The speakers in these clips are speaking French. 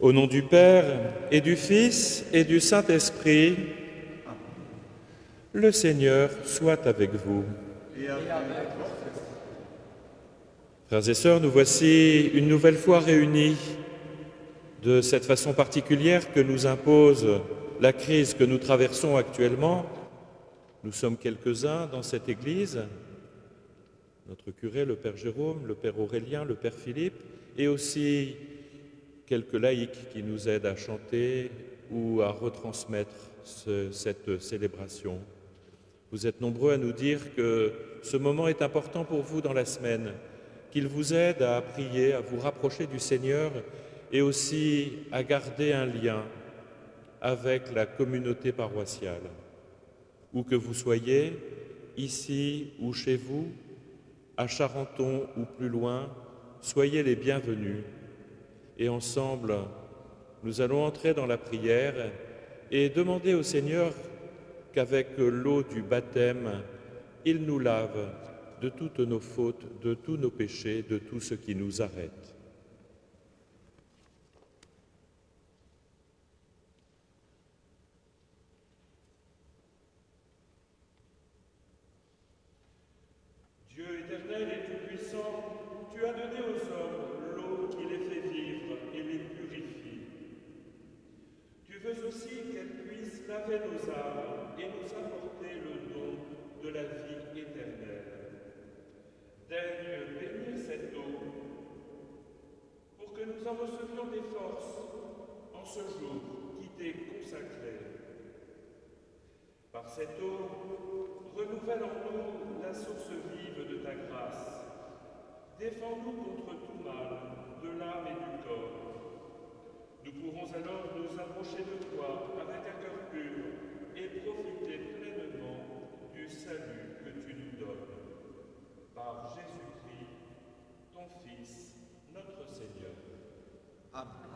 Au nom du Père et du Fils et du Saint-Esprit, le Seigneur soit avec vous. Frères et sœurs, nous voici une nouvelle fois réunis de cette façon particulière que nous impose la crise que nous traversons actuellement. Nous sommes quelques-uns dans cette Église, notre curé, le Père Jérôme, le Père Aurélien, le Père Philippe, et aussi quelques laïcs qui nous aident à chanter ou à retransmettre cette célébration. Vous êtes nombreux à nous dire que ce moment est important pour vous dans la semaine, qu'il vous aide à prier, à vous rapprocher du Seigneur et aussi à garder un lien avec la communauté paroissiale. Où que vous soyez, ici ou chez vous, à Charenton ou plus loin, soyez les bienvenus. Et ensemble, nous allons entrer dans la prière et demander au Seigneur qu'avec l'eau du baptême, il nous lave de toutes nos fautes, de tous nos péchés, de tout ce qui nous arrête. Dieu éternel et tout-puissant, tu as donné aux hommes l'eau qui les fait vivre et les purifie. Tu veux aussi qu'elle puisse laver nos âmes et nous apporter le don de la vie éternelle. Daigne bénir cette eau pour que nous en recevions des forces en ce jour qui t'est consacré. Par cette eau, renouvelle en nous la source vive de ta grâce. Défends-nous contre tout mal, de l'âme et du corps. Nous pourrons alors nous approcher de toi avec un cœur pur et profiter pleinement du salut que tu nous donnes. Par Jésus-Christ, ton Fils, notre Seigneur. Amen.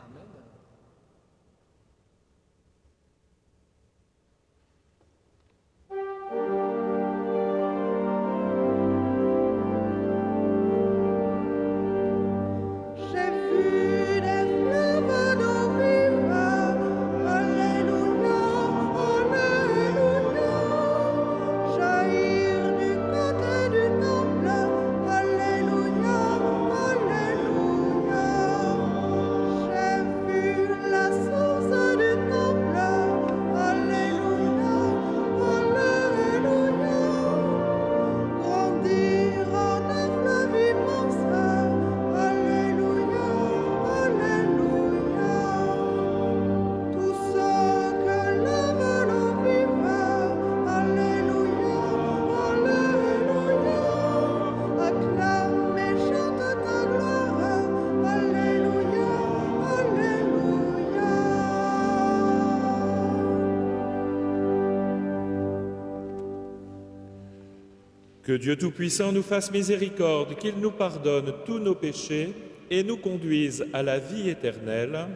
Que Dieu Tout-Puissant nous fasse miséricorde, qu'il nous pardonne tous nos péchés et nous conduise à la vie éternelle.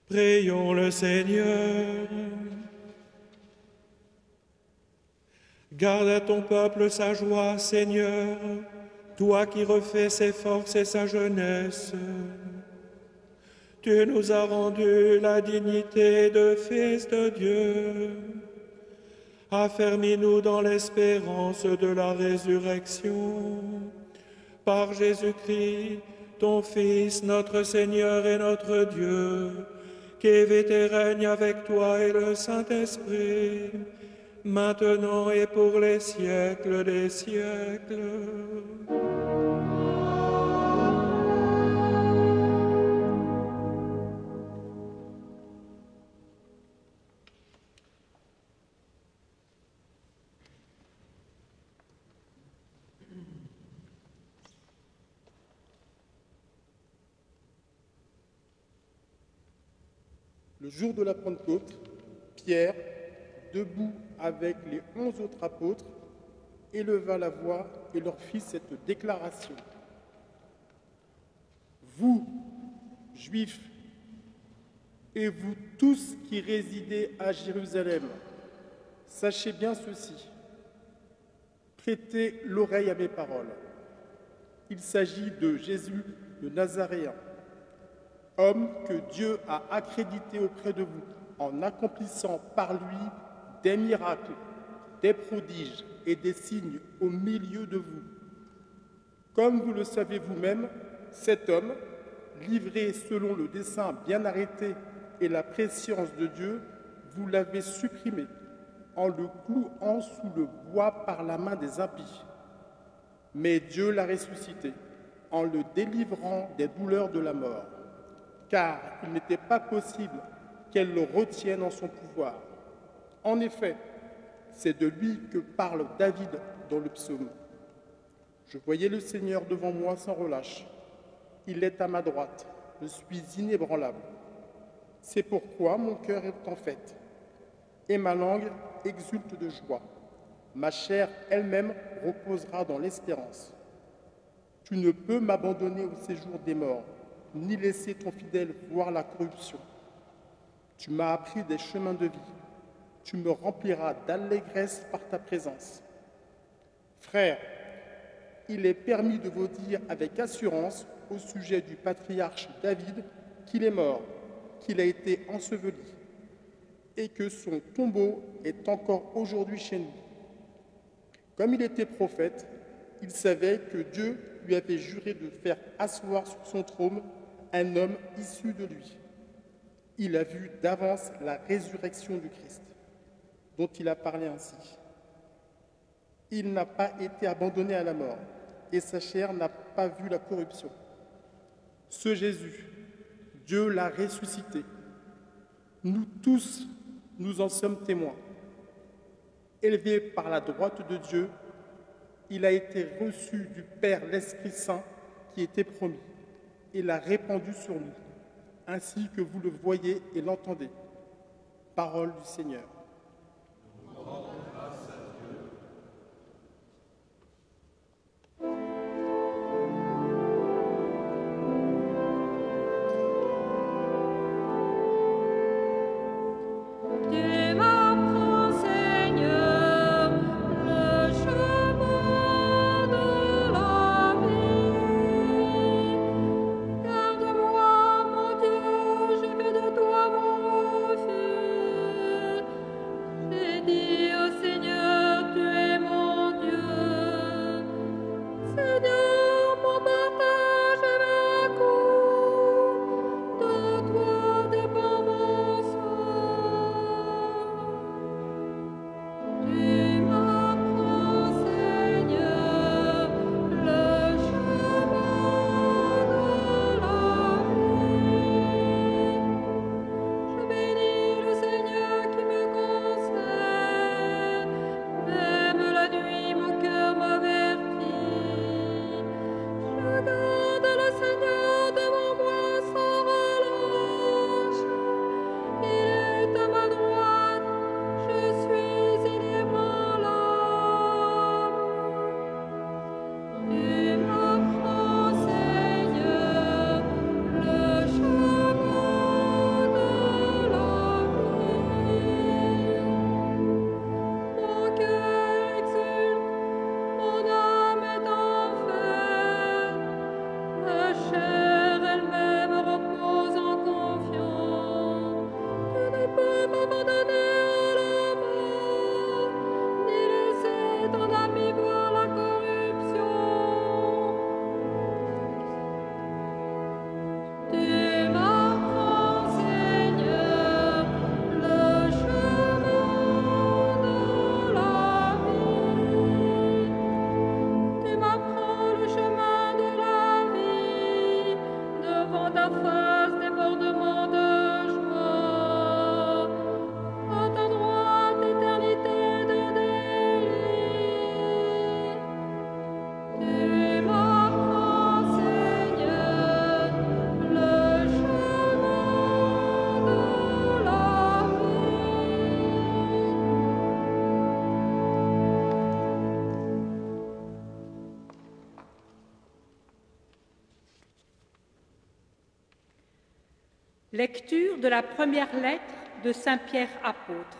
Prions le Seigneur. Garde à ton peuple sa joie, Seigneur, toi qui refais ses forces et sa jeunesse. Tu nous as rendu la dignité de fils de Dieu. Affermis-nous dans l'espérance de la résurrection. Par Jésus-Christ, ton Fils, notre Seigneur et notre Dieu, qui vit et règne avec toi et le Saint-Esprit, maintenant et pour les siècles des siècles. Le jour de la Pentecôte, Pierre, debout avec les 11 autres apôtres, éleva la voix et leur fit cette déclaration. Vous, Juifs, et vous tous qui résidez à Jérusalem, sachez bien ceci. Prêtez l'oreille à mes paroles. Il s'agit de Jésus le Nazaréen, homme que Dieu a accrédité auprès de vous en accomplissant par lui des miracles, des prodiges et des signes au milieu de vous. Comme vous le savez vous-même, cet homme, livré selon le dessein bien arrêté et la prescience de Dieu, vous l'avez supprimé en le clouant sous le bois par la main des impies. Mais Dieu l'a ressuscité en le délivrant des douleurs de la mort, car il n'était pas possible qu'elle le retienne en son pouvoir. En effet, c'est de lui que parle David dans le psaume. Je voyais le Seigneur devant moi sans relâche. Il est à ma droite, je suis inébranlable. C'est pourquoi mon cœur est en fête, et ma langue exulte de joie. Ma chair elle-même reposera dans l'espérance. Tu ne peux m'abandonner au séjour des morts, ni laisser ton fidèle voir la corruption. Tu m'as appris des chemins de vie. Tu me rempliras d'allégresse par ta présence. Frères, il est permis de vous dire avec assurance au sujet du patriarche David qu'il est mort, qu'il a été enseveli et que son tombeau est encore aujourd'hui chez nous. Comme il était prophète, il savait que Dieu lui avait juré de faire asseoir sur son trône un homme issu de lui. Il a vu d'avance la résurrection du Christ, dont il a parlé ainsi. Il n'a pas été abandonné à la mort, et sa chair n'a pas vu la corruption. Ce Jésus, Dieu l'a ressuscité. Nous tous, nous en sommes témoins. Élevé par la droite de Dieu, il a été reçu du Père l'Esprit Saint qui était promis et l'a répandu sur nous, ainsi que vous le voyez et l'entendez. Parole du Seigneur. Nous rendons grâce à Dieu. Seigneur devant moi sans relâche. Il est à ma droite, je suis inébranlable. Tu m'apprends, Seigneur, le chemin de la vie. Mon cœur exulte, mon âme est en fête, ma chair elle-même repose en confiance. Tu ne peux m'abandonner à la mort, ni laisser ton ami voir la corruption. Tu m'apprends, Seigneur, le chemin de la vie. Tu m'apprends le chemin de la vie, devant ta face débordement de joie. À ta droite, éternité de délices. Tu m'apprends, Seigneur, le chemin de la vie. Lecture de la première lettre de Saint Pierre apôtre.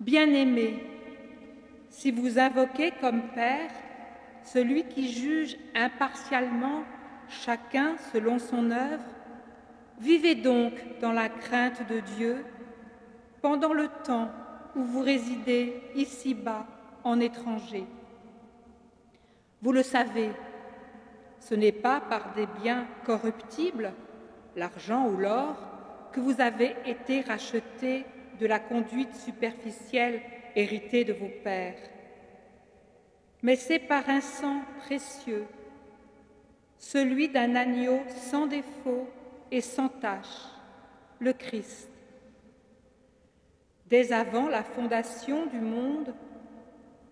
Bien-aimés, si vous invoquez comme Père celui qui juge impartialement chacun selon son œuvre, vivez donc dans la crainte de Dieu pendant le temps où vous résidez ici-bas en étranger. Vous le savez, ce n'est pas par des biens corruptibles, l'argent ou l'or, que vous avez été rachetés de la conduite superficielle héritée de vos pères. Mais c'est par un sang précieux, celui d'un agneau sans défaut et sans tache, le Christ. Dès avant la fondation du monde,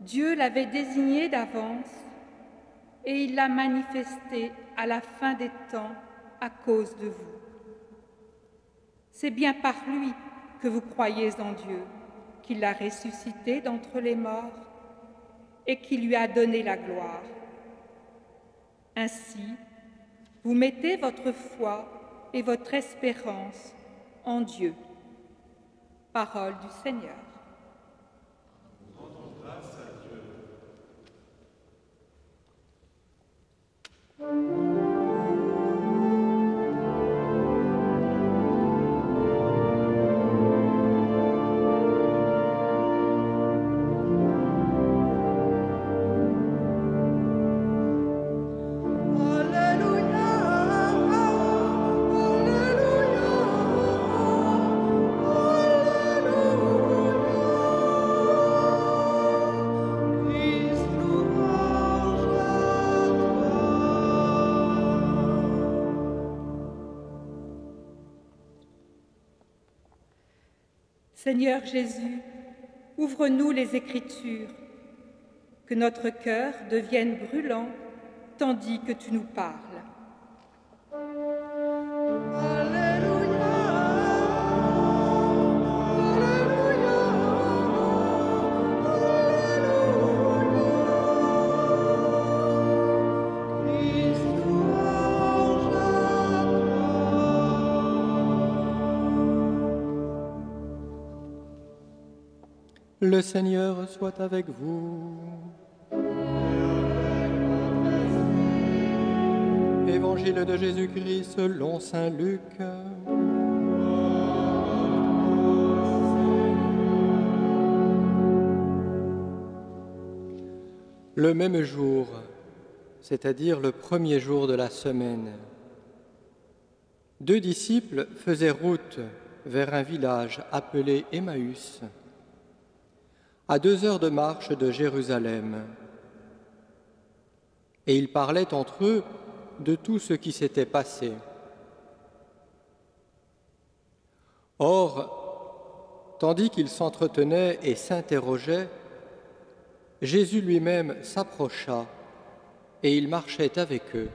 Dieu l'avait désigné d'avance et il l'a manifesté à la fin des temps à cause de vous. C'est bien par lui que vous croyez en Dieu, qu'il l'a ressuscité d'entre les morts et qui lui a donné la gloire. Ainsi, vous mettez votre foi et votre espérance en Dieu. Parole du Seigneur. Nous rendons grâce à Dieu. Seigneur Jésus, ouvre-nous les Écritures, que notre cœur devienne brûlant tandis que tu nous parles. Le Seigneur soit avec vous. Évangile de Jésus-Christ selon saint Luc. Le même jour, c'est-à-dire le premier jour de la semaine, 2 disciples faisaient route vers un village appelé Emmaüs, à 2 heures de marche de Jérusalem. Et ils parlaient entre eux de tout ce qui s'était passé. Or, tandis qu'ils s'entretenaient et s'interrogeaient, Jésus lui-même s'approcha et il marchait avec eux.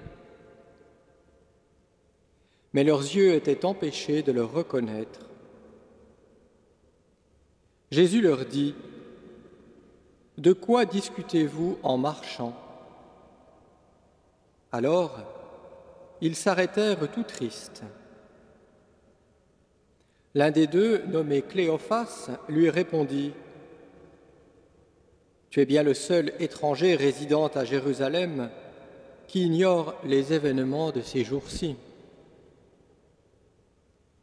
mais leurs yeux étaient empêchés de le reconnaître. Jésus leur dit : « De quoi discutez-vous en marchant ?» Alors, ils s'arrêtèrent tout tristes. L'un des deux, nommé Cléophas, lui répondit : « Tu es bien le seul étranger résidant à Jérusalem qui ignore les événements de ces jours-ci. »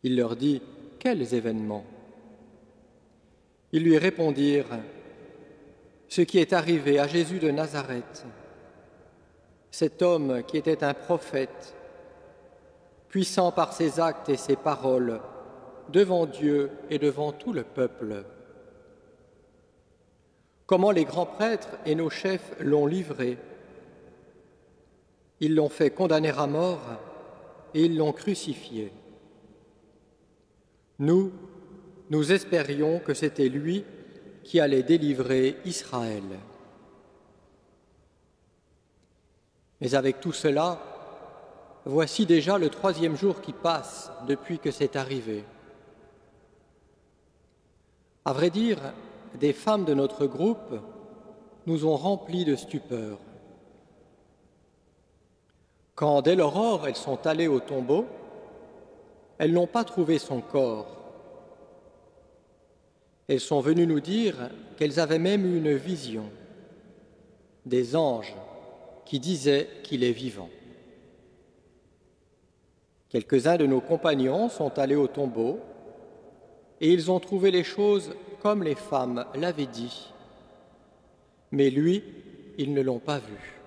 Il leur dit : « Quels événements ?» Ils lui répondirent : « Ce qui est arrivé à Jésus de Nazareth, cet homme qui était un prophète, puissant par ses actes et ses paroles, devant Dieu et devant tout le peuple. Comment les grands prêtres et nos chefs l'ont livré. Ils l'ont fait condamner à mort et ils l'ont crucifié. Nous espérions que c'était lui qui allait délivrer Israël. Mais avec tout cela, voici déjà le 3e jour qui passe depuis que c'est arrivé. À vrai dire, des femmes de notre groupe nous ont remplis de stupeur. Quand, dès l'aurore, elles sont allées au tombeau, elles n'ont pas trouvé son corps. Elles sont venues nous dire qu'elles avaient même eu une vision, des anges qui disaient qu'il est vivant. Quelques-uns de nos compagnons sont allés au tombeau et ils ont trouvé les choses comme les femmes l'avaient dit. Mais lui, ils ne l'ont pas vu.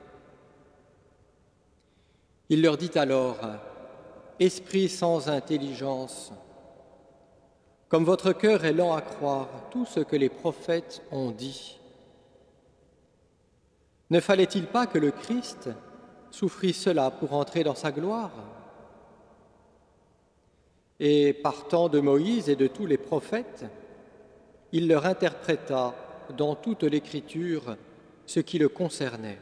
Il leur dit alors : « Esprit sans intelligence, comme votre cœur est lent à croire tout ce que les prophètes ont dit. Ne fallait-il pas que le Christ souffrit cela pour entrer dans sa gloire ? Et partant de Moïse et de tous les prophètes, il leur interpréta dans toute l'Écriture ce qui le concernait.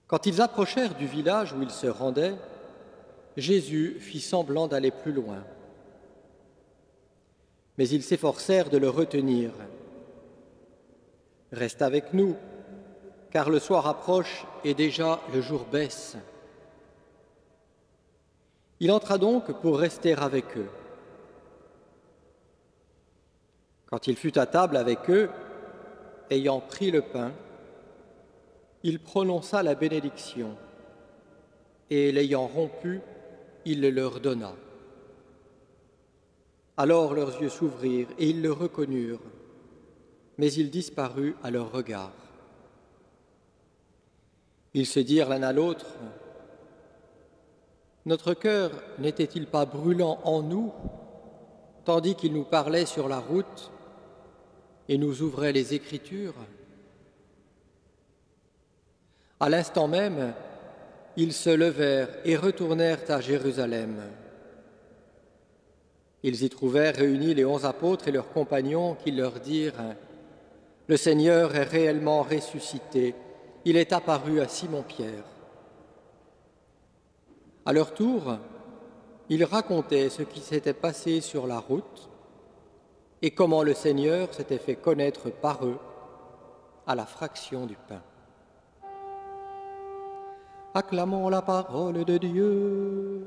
Quand ils approchèrent du village où ils se rendaient, Jésus fit semblant d'aller plus loin. Mais ils s'efforcèrent de le retenir. « Reste avec nous, car le soir approche et déjà le jour baisse. » Il entra donc pour rester avec eux. Quand il fut à table avec eux, ayant pris le pain, il prononça la bénédiction et, l'ayant rompu, il le leur donna. Alors leurs yeux s'ouvrirent et ils le reconnurent, mais il disparut à leur regard. Ils se dirent l'un à l'autre : « Notre cœur n'était-il pas brûlant en nous, tandis qu'il nous parlait sur la route et nous ouvrait les Écritures ?» À l'instant même, ils se levèrent et retournèrent à Jérusalem. Ils y trouvèrent réunis les 11 apôtres et leurs compagnons qui leur dirent : « Le Seigneur est réellement ressuscité, il est apparu à Simon-Pierre. » À leur tour, ils racontaient ce qui s'était passé sur la route et comment le Seigneur s'était fait connaître par eux à la fraction du pain. Acclamons la parole de Dieu.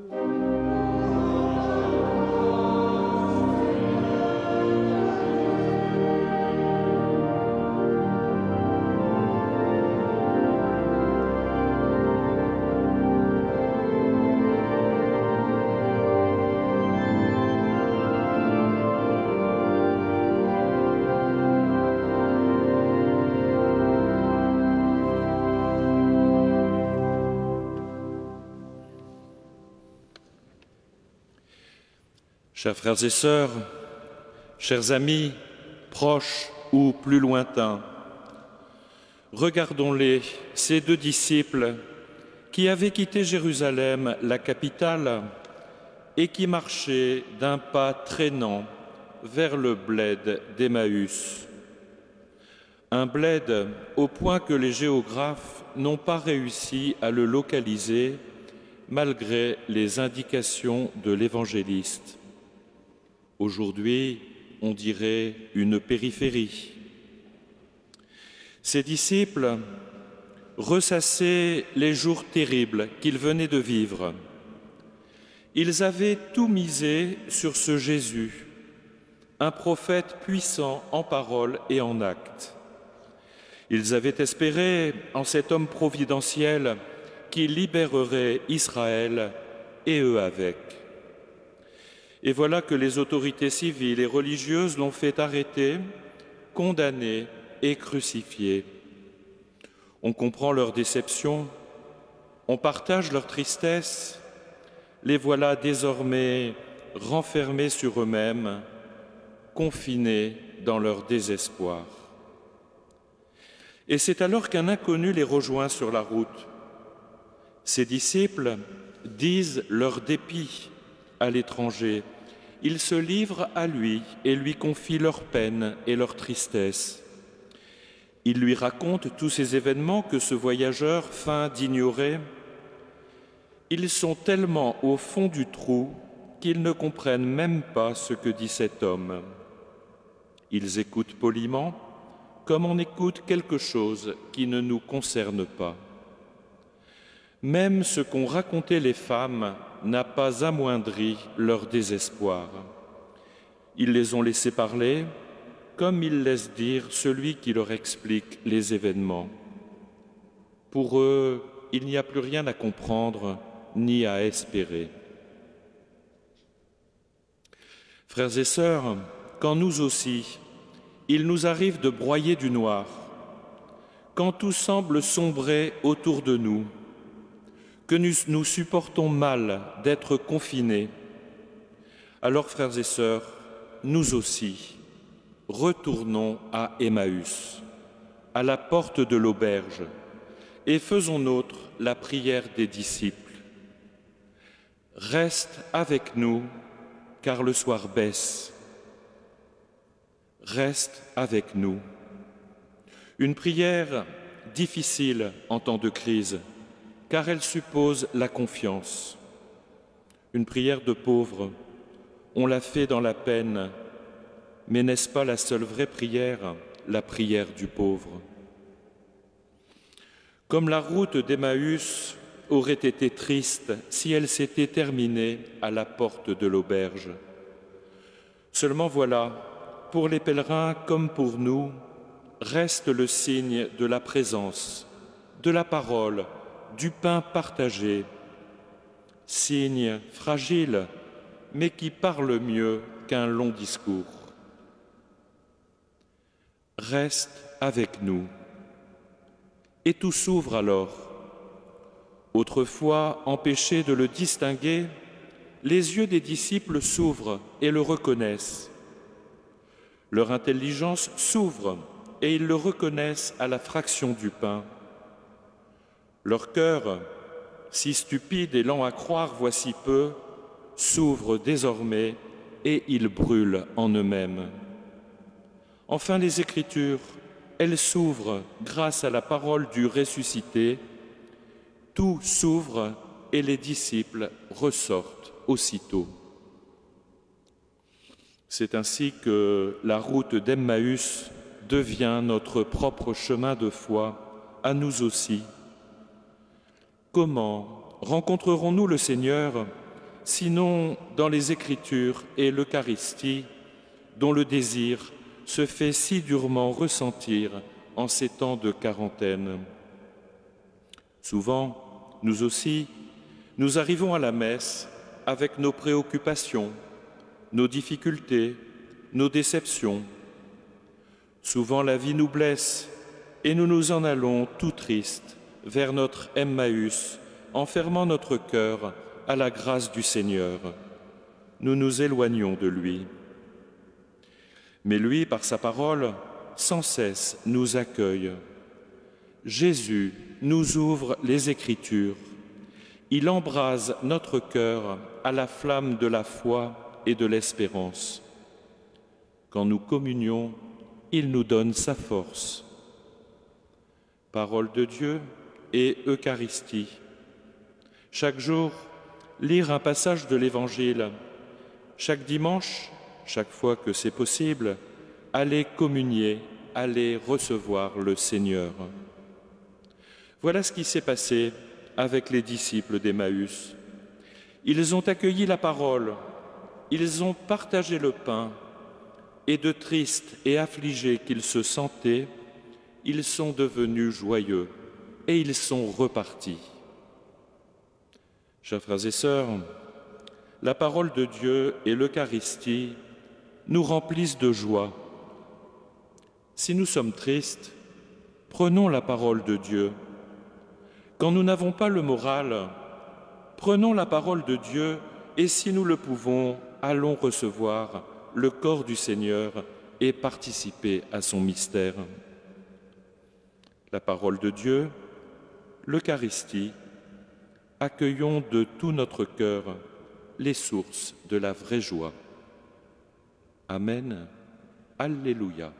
Chers frères et sœurs, chers amis, proches ou plus lointains, regardons-les, ces 2 disciples qui avaient quitté Jérusalem, la capitale, et qui marchaient d'un pas traînant vers le bled d'Emmaüs. Un bled au point que les géographes n'ont pas réussi à le localiser malgré les indications de l'évangéliste. Aujourd'hui, on dirait une périphérie. Ses disciples ressassaient les jours terribles qu'ils venaient de vivre. Ils avaient tout misé sur ce Jésus, un prophète puissant en parole et en acte. Ils avaient espéré en cet homme providentiel qui libérerait Israël et eux avec. Et voilà que les autorités civiles et religieuses l'ont fait arrêter, condamner et crucifier. On comprend leur déception, on partage leur tristesse, les voilà désormais renfermés sur eux-mêmes, confinés dans leur désespoir. Et c'est alors qu'un inconnu les rejoint sur la route. Ses disciples disent leur dépit à l'étranger. Ils se livrent à lui et lui confient leur peine et leur tristesse. Ils lui racontent tous ces événements que ce voyageur feint d'ignorer. Ils sont tellement au fond du trou qu'ils ne comprennent même pas ce que dit cet homme. Ils écoutent poliment, comme on écoute quelque chose qui ne nous concerne pas. Même ce qu'ont raconté les femmes n'a pas amoindri leur désespoir. Ils les ont laissés parler, comme ils laissent dire celui qui leur explique les événements. Pour eux, il n'y a plus rien à comprendre ni à espérer. Frères et sœurs, quand nous aussi, il nous arrive de broyer du noir, quand tout semble sombrer autour de nous, que nous supportons mal d'être confinés, alors, frères et sœurs, nous aussi, retournons à Emmaüs, à la porte de l'auberge, et faisons nôtre la prière des disciples. Reste avec nous, car le soir baisse. Reste avec nous. Une prière difficile en temps de crise, car elle suppose la confiance. Une prière de pauvre, on la fait dans la peine, mais n'est-ce pas la seule vraie prière, la prière du pauvre? Comme la route d'Emmaüs aurait été triste si elle s'était terminée à la porte de l'auberge. Seulement voilà, pour les pèlerins comme pour nous, reste le signe de la présence, de la parole, du pain partagé, signe fragile, mais qui parle mieux qu'un long discours. Reste avec nous. Et tout s'ouvre alors. Autrefois empêchés de le distinguer, les yeux des disciples s'ouvrent et le reconnaissent. Leur intelligence s'ouvre et ils le reconnaissent à la fraction du pain. Leur cœur, si stupide et lent à croire voici peu, s'ouvre désormais et ils brûlent en eux-mêmes. Enfin, les Écritures, elles s'ouvrent grâce à la parole du ressuscité. Tout s'ouvre et les disciples ressortent aussitôt. C'est ainsi que la route d'Emmaüs devient notre propre chemin de foi, à nous aussi. Comment rencontrerons-nous le Seigneur, sinon dans les Écritures et l'Eucharistie, dont le désir se fait si durement ressentir en ces temps de quarantaine? Souvent, nous aussi, nous arrivons à la messe avec nos préoccupations, nos difficultés, nos déceptions. Souvent, la vie nous blesse et nous nous en allons tout tristes vers notre Emmaüs, en fermant notre cœur à la grâce du Seigneur. Nous nous éloignons de lui. Mais lui, par sa parole, sans cesse nous accueille. Jésus nous ouvre les Écritures. Il embrase notre cœur à la flamme de la foi et de l'espérance. Quand nous communions, il nous donne sa force, Parole de Dieu et Eucharistie. Chaque jour, lire un passage de l'Évangile. Chaque dimanche, chaque fois que c'est possible, aller communier, aller recevoir le Seigneur. Voilà ce qui s'est passé avec les disciples d'Emmaüs. Ils ont accueilli la parole, ils ont partagé le pain, et de tristes et affligés qu'ils se sentaient, ils sont devenus joyeux et ils sont repartis. Chers frères et sœurs, la parole de Dieu et l'Eucharistie nous remplissent de joie. Si nous sommes tristes, prenons la parole de Dieu. Quand nous n'avons pas le moral, prenons la parole de Dieu et si nous le pouvons, allons recevoir le corps du Seigneur et participer à son mystère. La parole de Dieu, l'Eucharistie, accueillons de tout notre cœur les sources de la vraie joie. Amen. Alléluia.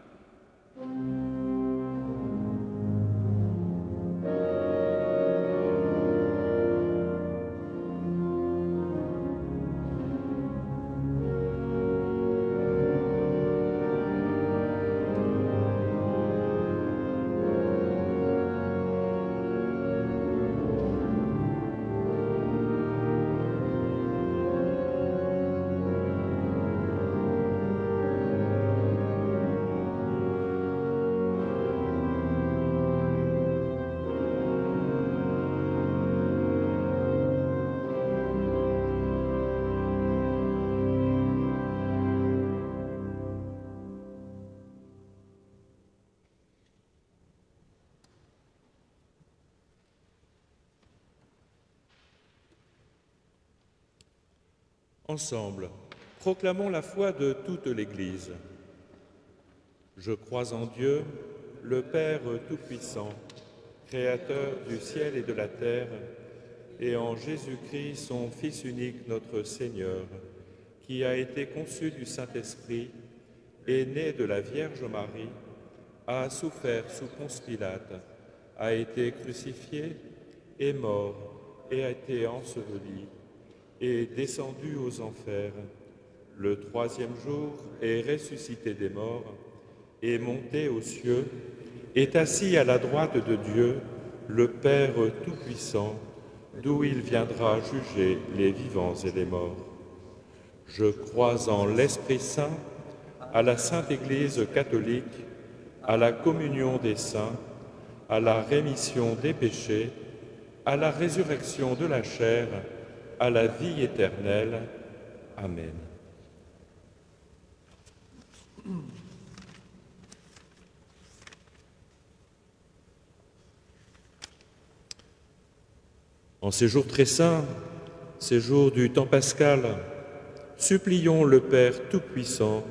Ensemble, proclamons la foi de toute l'Église. Je crois en Dieu, le Père Tout-Puissant, Créateur du ciel et de la terre, et en Jésus-Christ, son Fils unique, notre Seigneur, qui a été conçu du Saint-Esprit, est né de la Vierge Marie, a souffert sous Ponce Pilate, a été crucifié, est mort et a été enseveli, est descendu aux enfers. Le troisième jour est ressuscité des morts, est monté aux cieux, est assis à la droite de Dieu, le Père Tout-Puissant, d'où il viendra juger les vivants et les morts. Je crois en l'Esprit Saint, à la Sainte Église catholique, à la communion des saints, à la rémission des péchés, à la résurrection de la chair, à la vie éternelle. Amen. En ces jours très saints, ces jours du temps pascal, supplions le Père Tout-Puissant,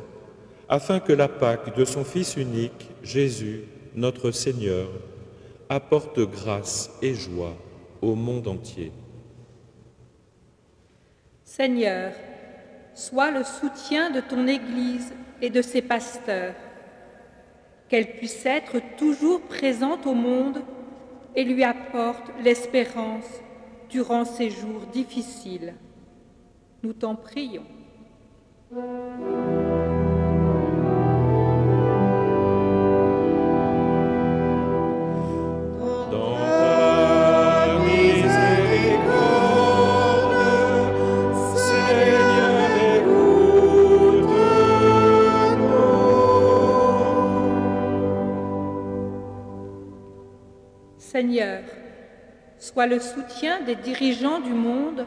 afin que la Pâque de son Fils unique, Jésus, notre Seigneur, apporte grâce et joie au monde entier. Seigneur, sois le soutien de ton Église et de ses pasteurs, qu'elle puisse être toujours présente au monde et lui apporte l'espérance durant ces jours difficiles. Nous t'en prions. Seigneur, sois le soutien des dirigeants du monde,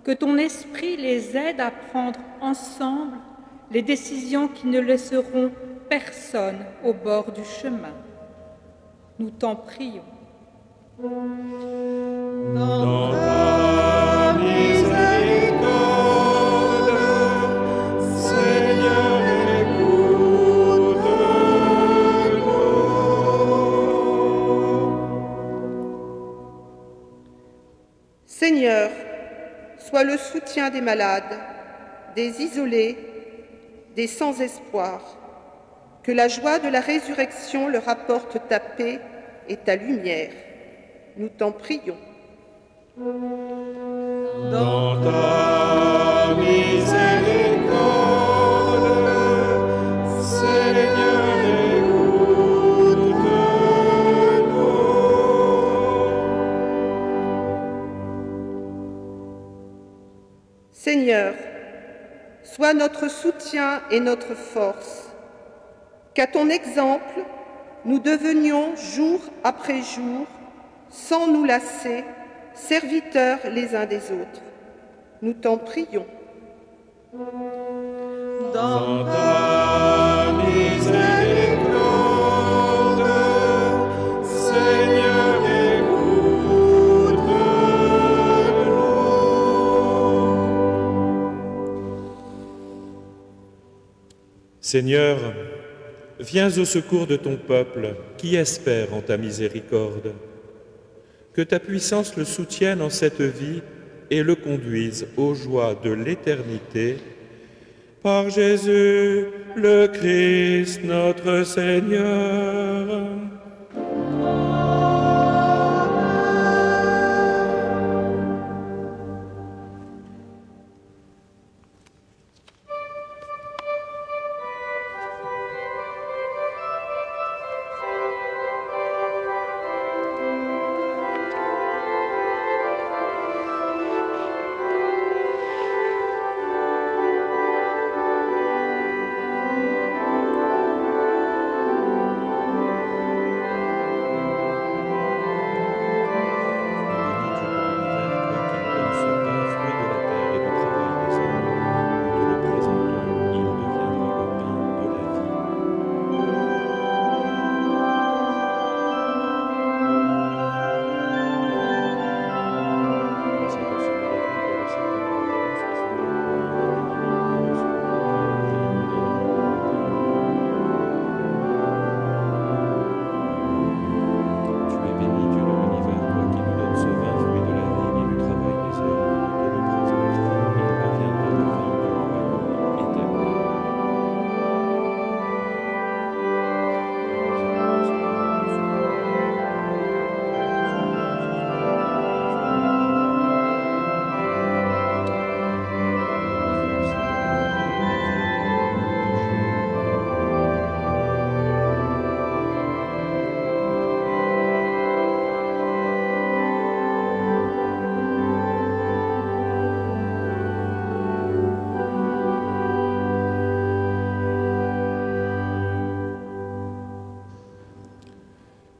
que ton esprit les aide à prendre ensemble les décisions qui ne laisseront personne au bord du chemin. Nous t'en prions. Dans ta miséricorde, Seigneur, écoute-nous. Seigneur, sois le soutien des malades, des isolés, des sans espoir. Que la joie de la résurrection leur apporte ta paix et ta lumière. Nous t'en prions. Dans ta miséricorde, Seigneur, écoute-nous. Seigneur, sois notre soutien et notre force. Qu'à ton exemple, nous devenions jour après jour, sans nous lasser, serviteurs les uns des autres. Nous t'en prions. Dans ta miséricorde, Seigneur, écoute-nous. Seigneur, viens au secours de ton peuple qui espère en ta miséricorde. Que ta puissance le soutienne en cette vie et le conduise aux joies de l'éternité. Par Jésus, le Christ, notre Seigneur.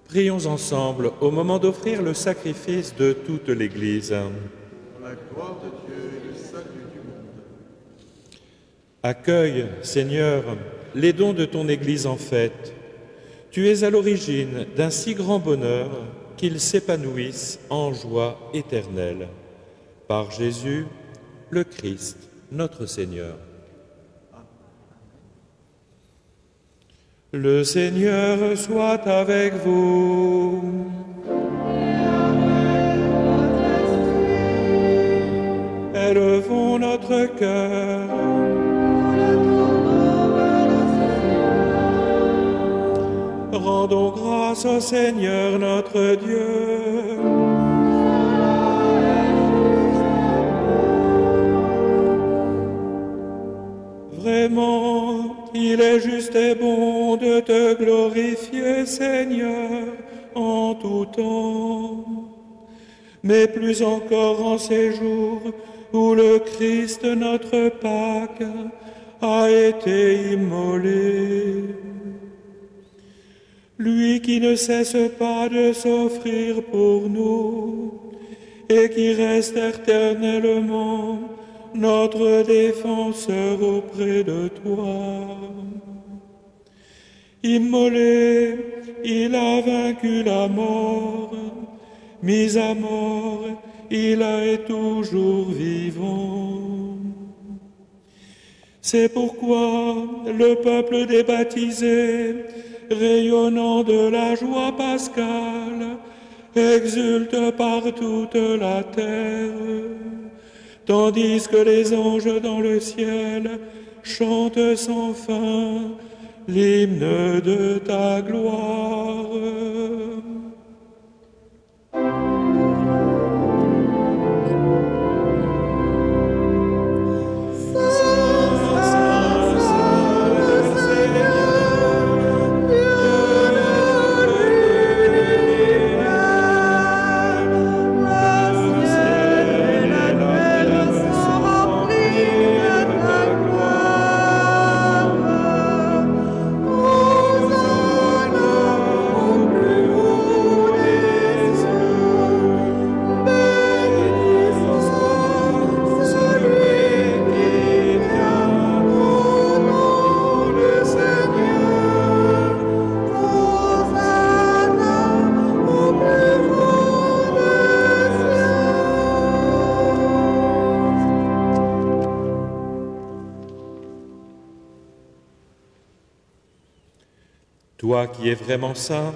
Prions ensemble au moment d'offrir le sacrifice de toute l'Église. Pour la gloire de Dieu et le salut du monde. Accueille, Seigneur, les dons de ton Église en fête. Tu es à l'origine d'un si grand bonheur qu'ils s'épanouissent en joie éternelle. Par Jésus, le Christ, notre Seigneur. Le Seigneur soit avec vous. Élevons notre cœur. Rendons grâce au Seigneur notre Dieu. Vraiment, il est juste et bon de te glorifier, Seigneur, en tout temps. Mais plus encore en ces jours où le Christ, notre Pâque, a été immolé. Lui qui ne cesse pas de s'offrir pour nous et qui reste éternellement notre défenseur auprès de toi. Immolé, il a vaincu la mort, mis à mort, il est toujours vivant. C'est pourquoi le peuple des baptisés, rayonnant de la joie pascale, exulte par toute la terre, tandis que les anges dans le ciel chantent sans fin l'hymne de ta gloire. Toi qui es vraiment saint,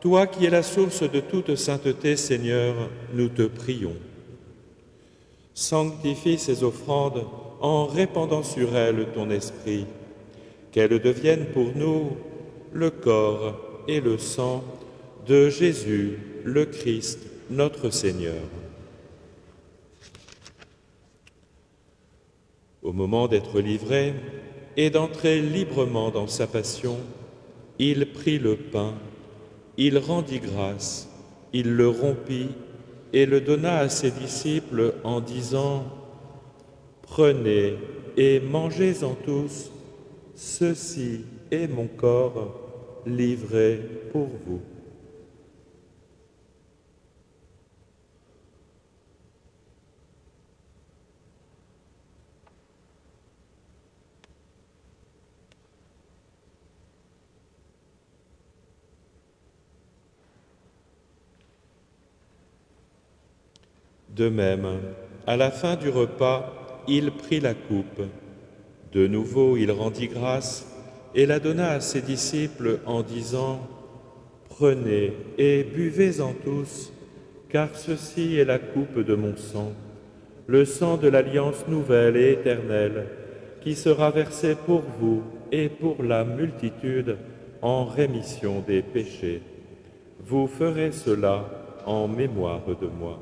toi qui es la source de toute sainteté, Seigneur, nous te prions. Sanctifie ces offrandes en répandant sur elles ton esprit, qu'elles deviennent pour nous le corps et le sang de Jésus, le Christ, notre Seigneur. Au moment d'être livré et d'entrer librement dans sa passion, il prit le pain, il rendit grâce, il le rompit et le donna à ses disciples en disant « Prenez et mangez-en tous, ceci est mon corps livré pour vous. » De même, à la fin du repas, il prit la coupe. De nouveau, il rendit grâce et la donna à ses disciples en disant « Prenez et buvez-en tous, car ceci est la coupe de mon sang, le sang de l'alliance nouvelle et éternelle, qui sera versé pour vous et pour la multitude en rémission des péchés. Vous ferez cela en mémoire de moi. »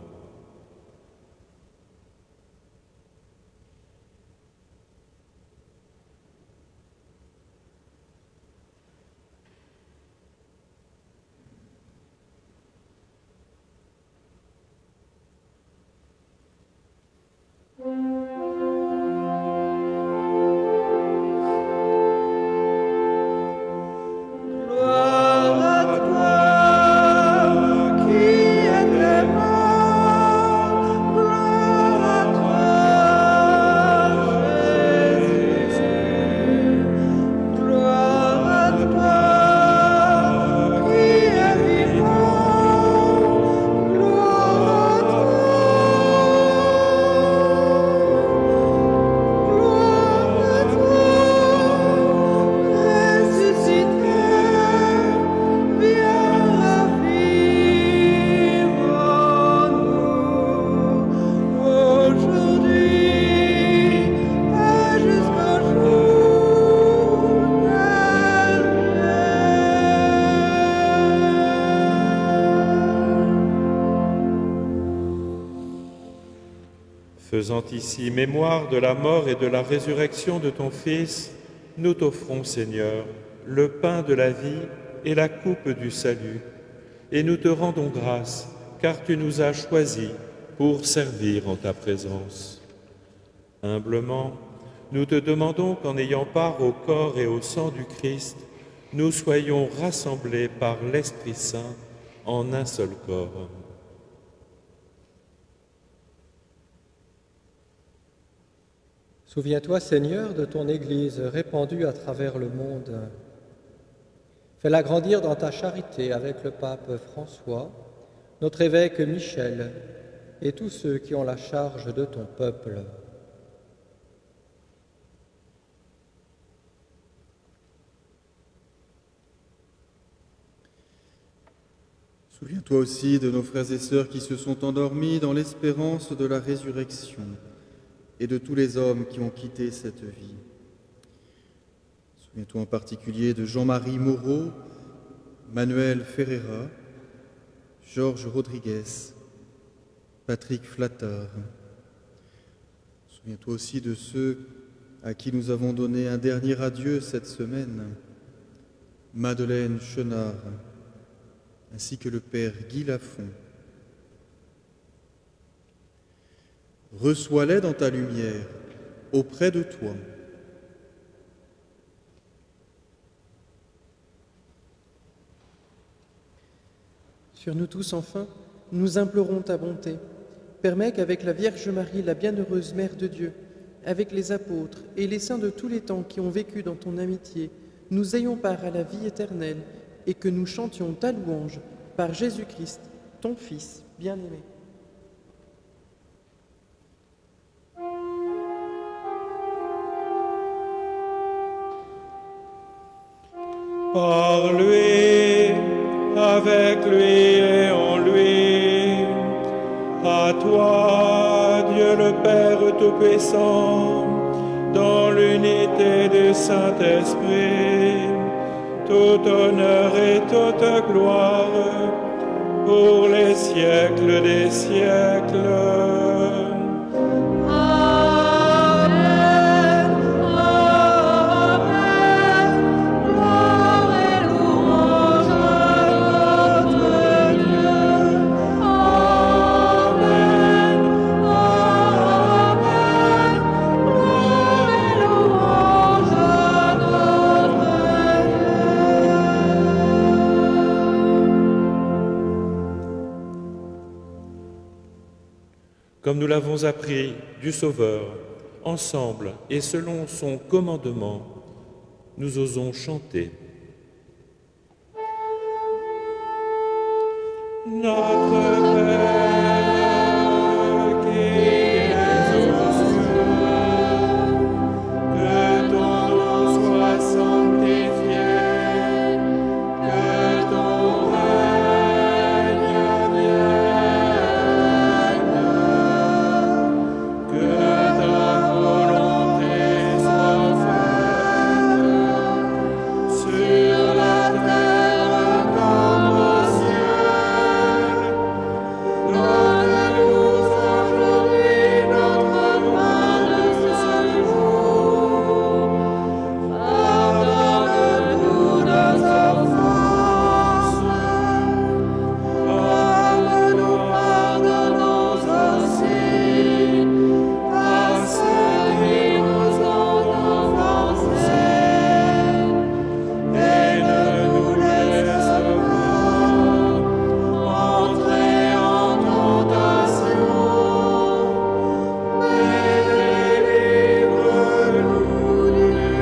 Faisant ici mémoire de la mort et de la résurrection de ton Fils, nous t'offrons, Seigneur, le pain de la vie et la coupe du salut, et nous te rendons grâce, car tu nous as choisis pour servir en ta présence. Humblement, nous te demandons qu'en ayant part au corps et au sang du Christ, nous soyons rassemblés par l'Esprit Saint en un seul corps. Souviens-toi, Seigneur, de ton Église répandue à travers le monde. Fais-la grandir dans ta charité avec le pape François, notre évêque Michel et tous ceux qui ont la charge de ton peuple. Souviens-toi aussi de nos frères et sœurs qui se sont endormis dans l'espérance de la résurrection et de tous les hommes qui ont quitté cette vie. Souviens-toi en particulier de Jean-Marie Moreau, Manuel Ferreira, Georges Rodriguez, Patrick Flattard. Souviens-toi aussi de ceux à qui nous avons donné un dernier adieu cette semaine, Madeleine Chenard, ainsi que le père Guy Lafont. Reçois-les dans ta lumière, auprès de toi. Sur nous tous, enfin, nous implorons ta bonté. Permets qu'avec la Vierge Marie, la bienheureuse Mère de Dieu, avec les apôtres et les saints de tous les temps qui ont vécu dans ton amitié, nous ayons part à la vie éternelle et que nous chantions ta louange par Jésus-Christ, ton Fils bien-aimé. Par lui, avec lui et en lui, à toi, Dieu le Père Tout-Puissant, dans l'unité du Saint-Esprit, tout honneur et toute gloire, pour les siècles des siècles. Comme nous l'avons appris du Sauveur, ensemble et selon son commandement, nous osons chanter. Notre Père qui es aux cieux, que ton nom soit sanctifié, que ton règne vienne, que ta volonté soit faite sur la terre comme au ciel. Donne-nous aujourd'hui notre pain de ce jour. Pardonne-nous nos offenses, comme nous pardonnons aussi à ceux qui nous ont offensés. Et ne nous laisse pas entrer en tentation, mais délivre-nous du mal.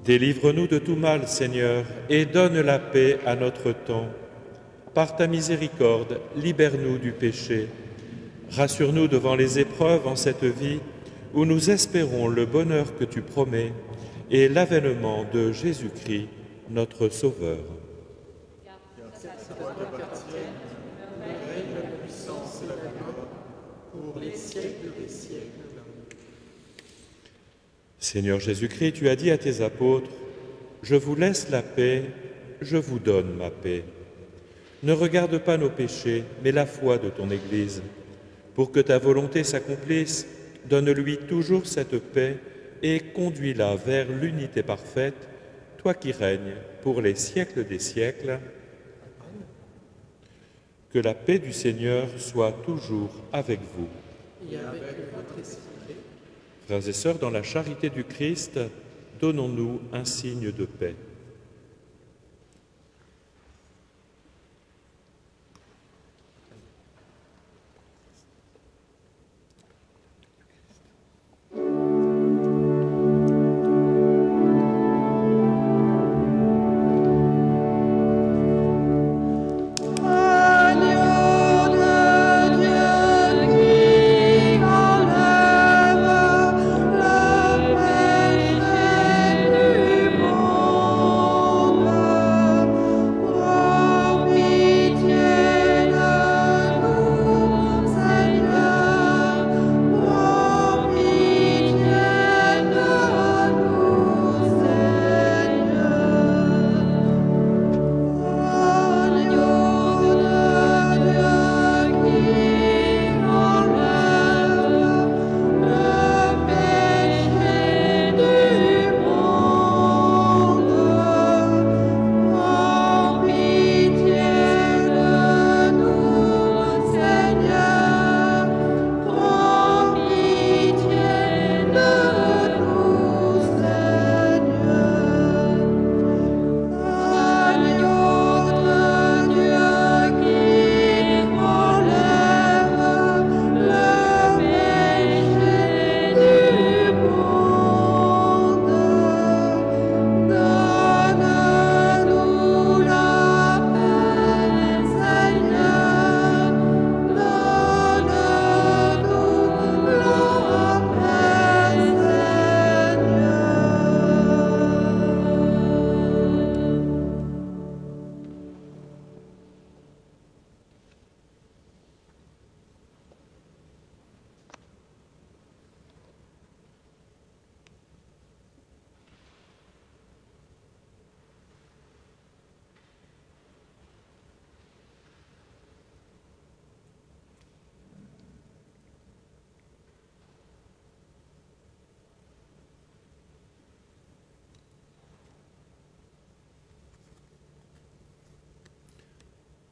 Délivre-nous de tout mal, Seigneur, et donne la paix à notre temps. Par ta miséricorde, libère-nous du péché. Rassure-nous devant les épreuves en cette vie où nous espérons le bonheur que tu promets et l'avènement de Jésus-Christ, notre Sauveur. Seigneur Jésus-Christ, tu as dit à tes apôtres, « Je vous laisse la paix, je vous donne ma paix. » Ne regarde pas nos péchés, mais la foi de ton Église. Pour que ta volonté s'accomplisse, donne-lui toujours cette paix et conduis-la vers l'unité parfaite, toi qui règnes pour les siècles des siècles. Que la paix du Seigneur soit toujours avec vous. Et avec votre esprit. Frères et sœurs, dans la charité du Christ, donnons-nous un signe de paix. Enlève le péché du monde.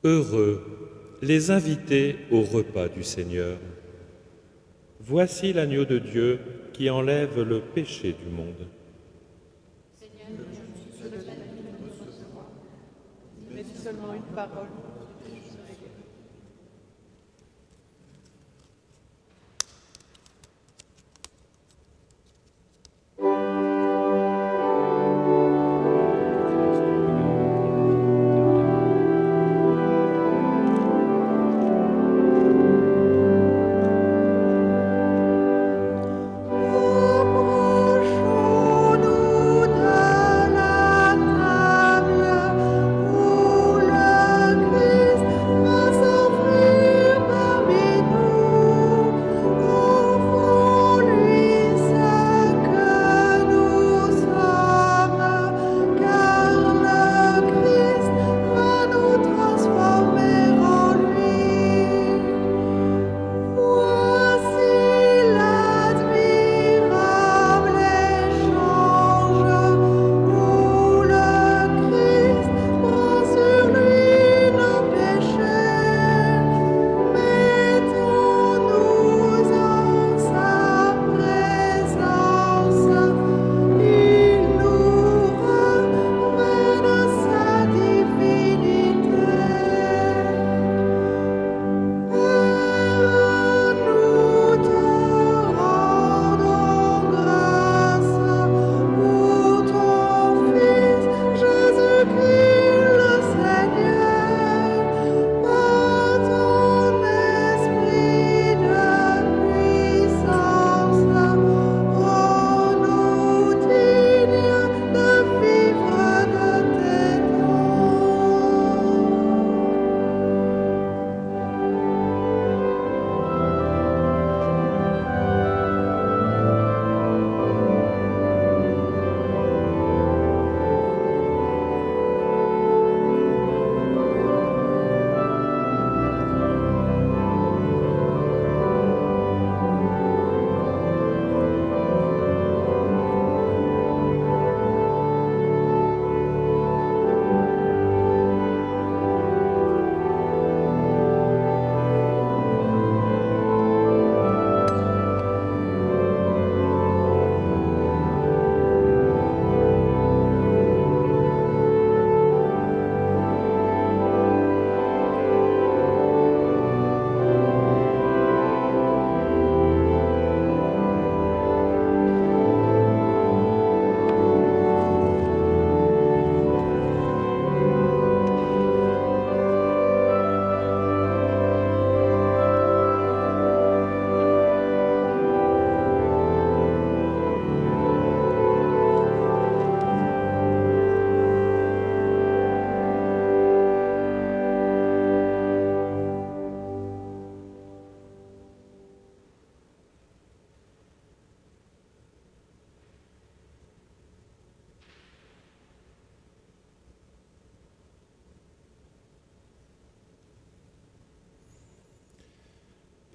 Heureux les invités au repas du Seigneur. Voici l'agneau de Dieu qui enlève le péché du monde. Seigneur, je suis le Père de recevoir, mais dis seulement une parole.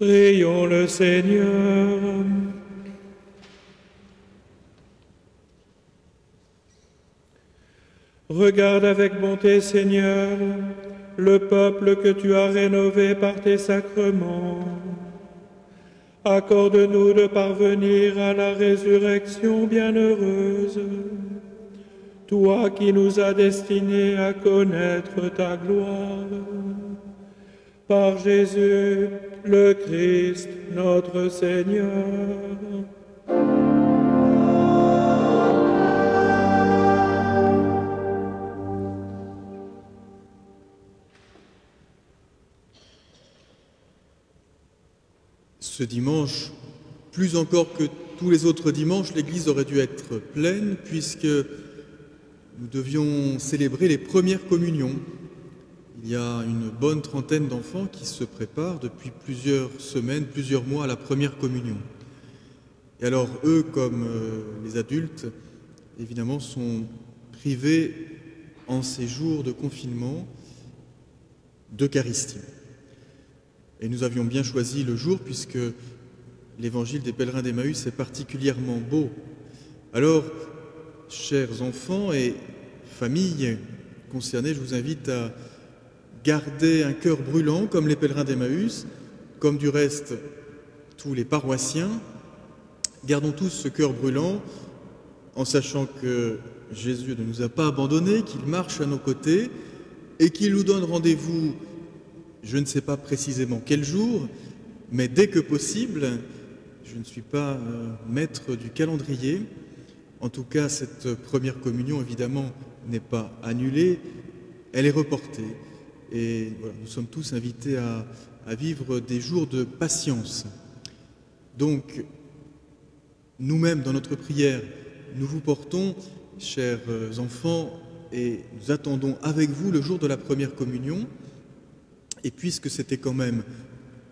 Prions le Seigneur. Regarde avec bonté, Seigneur, le peuple que tu as rénové par tes sacrements. Accorde-nous de parvenir à la résurrection bienheureuse, toi qui nous as destinés à connaître ta gloire. Par Jésus, le Christ, notre Seigneur. Ce dimanche, plus encore que tous les autres dimanches, l'Église aurait dû être pleine puisque nous devions célébrer les premières communions. Il y a une bonne trentaine d'enfants qui se préparent depuis plusieurs semaines, plusieurs mois à la première communion. Et alors eux, comme les adultes, évidemment, sont privés en ces jours de confinement d'Eucharistie. Et nous avions bien choisi le jour puisque l'évangile des pèlerins d'Emmaüs est particulièrement beau. Alors, chers enfants et familles concernées, je vous invite à gardez un cœur brûlant comme les pèlerins d'Emmaüs, comme du reste tous les paroissiens. Gardons tous ce cœur brûlant en sachant que Jésus ne nous a pas abandonnés, qu'il marche à nos côtés et qu'il nous donne rendez-vous, je ne sais pas précisément quel jour, mais dès que possible. Je ne suis pas maître du calendrier. En tout cas, cette première communion, évidemment, n'est pas annulée, elle est reportée. Et voilà, nous sommes tous invités à vivre des jours de patience. Donc, nous-mêmes, dans notre prière, nous vous portons, chers enfants, et nous attendons avec vous le jour de la première communion. Et puisque c'était quand même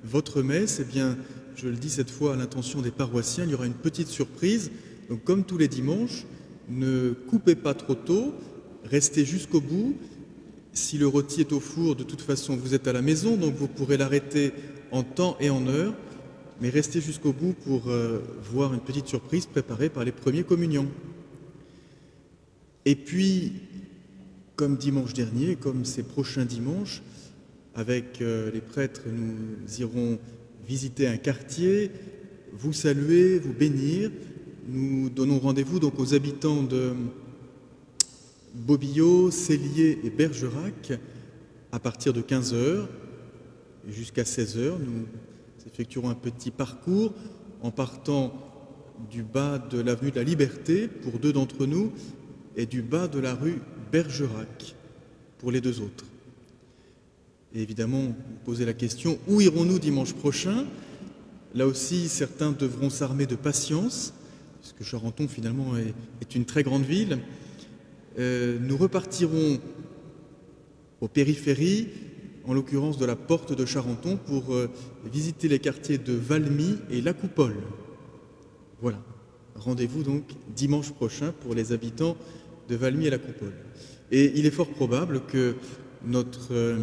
votre messe, eh bien, je le dis cette fois à l'intention des paroissiens, il y aura une petite surprise. Donc, comme tous les dimanches, ne coupez pas trop tôt, restez jusqu'au bout. Si le rôti est au four, de toute façon, vous êtes à la maison, donc vous pourrez l'arrêter en temps et en heure. Mais restez jusqu'au bout pour voir une petite surprise préparée par les premiers communiants. Et puis, comme dimanche dernier, comme ces prochains dimanches, avec les prêtres, nous irons visiter un quartier, vous saluer, vous bénir. Nous donnons rendez-vous donc aux habitants de Bobillot, Célier et Bergerac à partir de 15h jusqu'à 16h. Nous effectuerons un petit parcours en partant du bas de l'avenue de la Liberté pour 2 d'entre nous et du bas de la rue Bergerac pour les 2 autres. Et évidemment, vous posez la question, où irons-nous dimanche prochain? Là aussi, certains devront s'armer de patience, puisque Charenton, finalement, est une très grande ville. Nous repartirons aux périphéries, en l'occurrence de la porte de Charenton, pour visiter les quartiers de Valmy et La Coupole. Voilà. Rendez-vous donc dimanche prochain pour les habitants de Valmy et La Coupole. Et il est fort probable que notre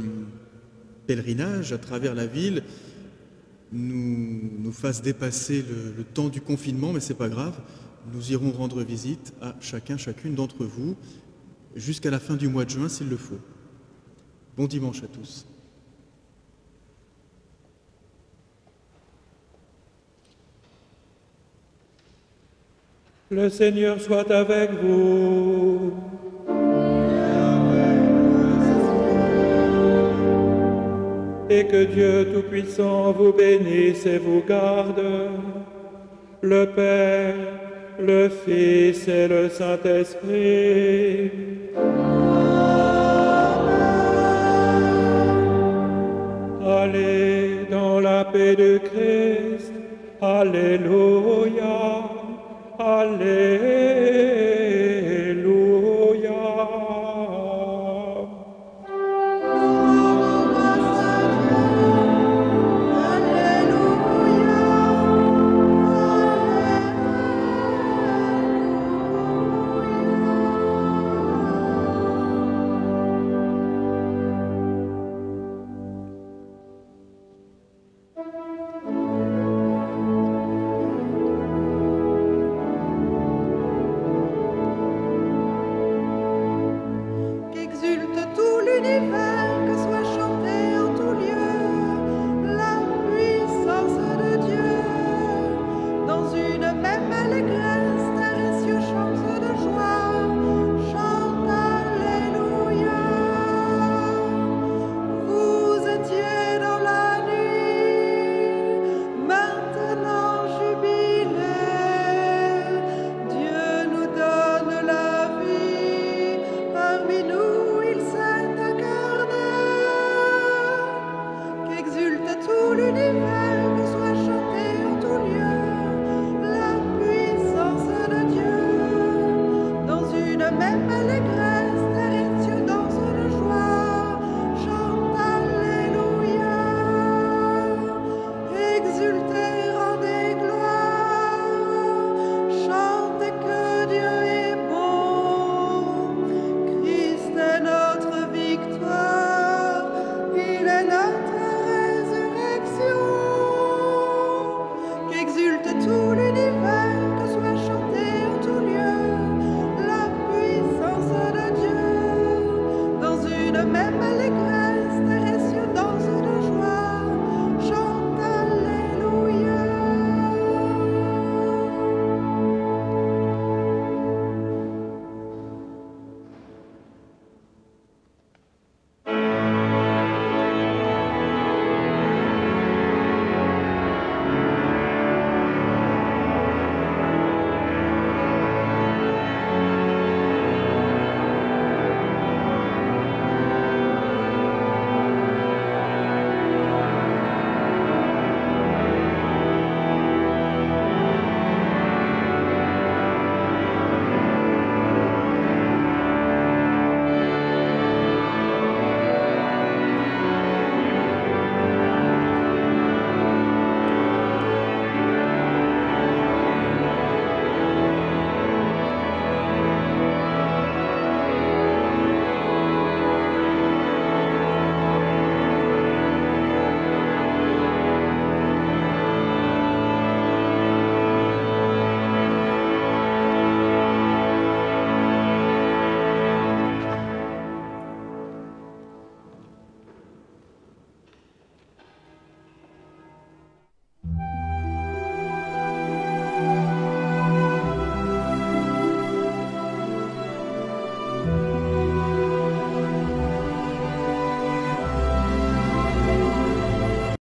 pèlerinage à travers la ville nous fasse dépasser le temps du confinement, mais c'est pas grave. Nous irons rendre visite à chacune d'entre vous jusqu'à la fin du mois de juin s'il le faut. Bon dimanche à tous. Le Seigneur soit avec vous. Et que Dieu Tout-Puissant vous bénisse et vous garde, le Père, le Fils et le Saint-Esprit. Allez dans la paix de Christ. Alléluia. Alléluia.